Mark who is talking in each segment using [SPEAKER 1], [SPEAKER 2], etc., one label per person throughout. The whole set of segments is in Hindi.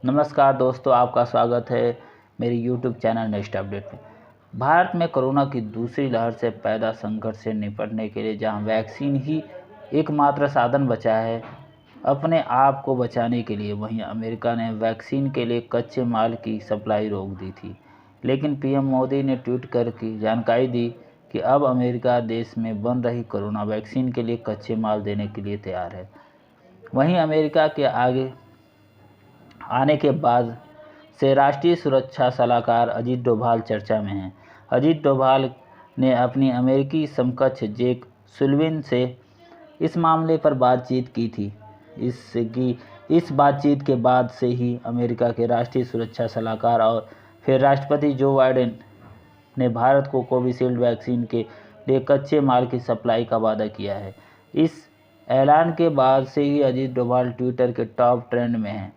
[SPEAKER 1] नमस्कार दोस्तों, आपका स्वागत है मेरे यूट्यूब चैनल नेक्स्ट अपडेट में। भारत में कोरोना की दूसरी लहर से पैदा संकट से निपटने के लिए जहां वैक्सीन ही एकमात्र साधन बचा है अपने आप को बचाने के लिए, वहीं अमेरिका ने वैक्सीन के लिए कच्चे माल की सप्लाई रोक दी थी। लेकिन पीएम मोदी ने ट्वीट करके जानकारी दी कि अब अमेरिका देश में बन रही कोरोना वैक्सीन के लिए कच्चे माल देने के लिए तैयार है। वहीं अमेरिका के आगे आने के बाद से राष्ट्रीय सुरक्षा सलाहकार अजीत डोभाल चर्चा में हैं। अजीत डोभाल ने अपनी अमेरिकी समकक्ष जेक सुलिवन से इस मामले पर बातचीत की थी। इस बातचीत के बाद से ही अमेरिका के राष्ट्रीय सुरक्षा सलाहकार और फिर राष्ट्रपति जो बाइडेन ने भारत को कोविशील्ड वैक्सीन के लिए कच्चे माल की सप्लाई का वादा किया है। इस ऐलान के बाद से ही अजीत डोभाल ट्विटर के टॉप ट्रेंड में हैं।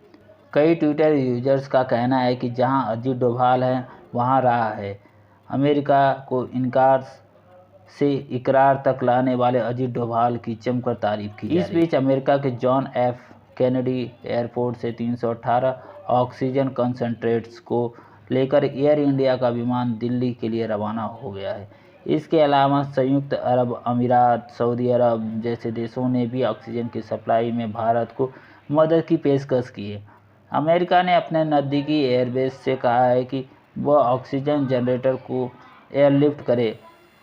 [SPEAKER 1] कई ट्विटर यूजर्स का कहना है कि जहां अजीत डोभाल हैं वहां राह है। अमेरिका को इनकार से इकरार तक लाने वाले अजीत डोभाल की जमकर तारीफ की जा रही है। इस बीच अमेरिका के जॉन एफ कैनेडी एयरपोर्ट से 318 ऑक्सीजन कंसंट्रेट्स को लेकर एयर इंडिया का विमान दिल्ली के लिए रवाना हो गया है। इसके अलावा संयुक्त अरब अमीरात, सऊदी अरब जैसे देशों ने भी ऑक्सीजन की सप्लाई में भारत को मदद की पेशकश की है। अमेरिका ने अपने नज़दीकी एयरबेस से कहा है कि वह ऑक्सीजन जनरेटर को एयरलिफ्ट करे।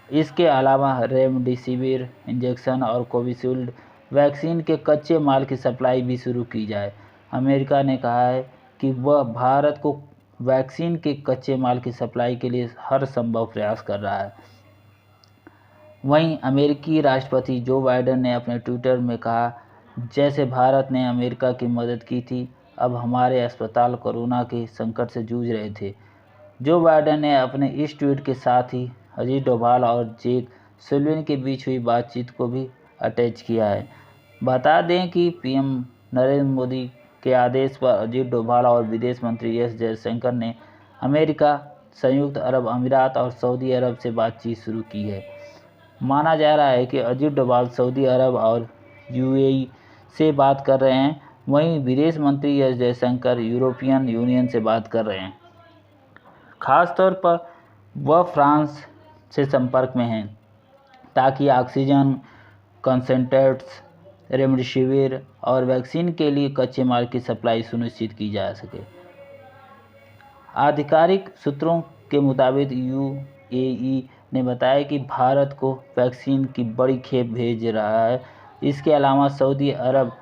[SPEAKER 1] इसके अलावा रेमडेसिविर इंजेक्शन और कोविशील्ड वैक्सीन के कच्चे माल की सप्लाई भी शुरू की जाए। अमेरिका ने कहा है कि वह भारत को वैक्सीन के कच्चे माल की सप्लाई के लिए हर संभव प्रयास कर रहा है। वहीं अमेरिकी राष्ट्रपति जो बाइडेन ने अपने ट्विटर में कहा, जैसे भारत ने अमेरिका की मदद की थी, अब हमारे अस्पताल कोरोना के संकट से जूझ रहे थे। जो बाइडेन ने अपने इस ट्वीट के साथ ही अजीत डोभाल और जेक सुलिवन के बीच हुई बातचीत को भी अटैच किया है। बता दें कि पीएम नरेंद्र मोदी के आदेश पर अजीत डोभाल और विदेश मंत्री एस जयशंकर ने अमेरिका, संयुक्त अरब अमीरात और सऊदी अरब से बातचीत शुरू की है। माना जा रहा है कि अजीत डोभाल सऊदी अरब और यूएई से बात कर रहे हैं, वहीं विदेश मंत्री एस जयशंकर यूरोपियन यूनियन से बात कर रहे हैं। खासतौर पर वह फ्रांस से संपर्क में हैं ताकि ऑक्सीजन कंसंट्रेट्स, रेमडेसिविर और वैक्सीन के लिए कच्चे माल की सप्लाई सुनिश्चित की जा सके। आधिकारिक सूत्रों के मुताबिक यूएई ने बताया कि भारत को वैक्सीन की बड़ी खेप भेज रहा है। इसके अलावा सऊदी अरब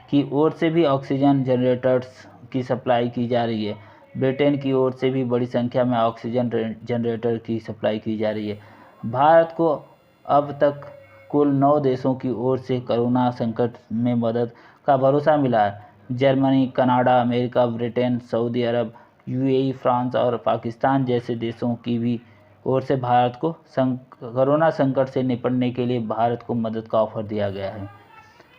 [SPEAKER 1] की ओर से भी ऑक्सीजन जनरेटर्स की सप्लाई की जा रही है। ब्रिटेन की ओर से भी बड़ी संख्या में ऑक्सीजन जनरेटर की सप्लाई की जा रही है। भारत को अब तक कुल 9 देशों की ओर से कोरोना संकट में मदद का भरोसा मिला है। Germany, Canada, America, Britain, Saudi Arab, UAE, France और पाकिस्तान जैसे देशों की भी ओर से भारत को कोरोना संकट से निपटने के लिए भारत को मदद का ऑफर दिया गया है।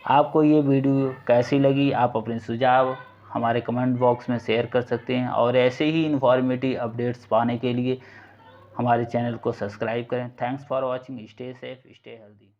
[SPEAKER 1] आपको ये वीडियो कैसी लगी? आप अपने सुझाव हमारे कमेंट बॉक्स में शेयर कर सकते हैं और ऐसे ही इन्फॉर्मेटिव अपडेट्स पाने के लिए हमारे चैनल को सब्सक्राइब करें। Thanks for watching. Stay safe, stay healthy.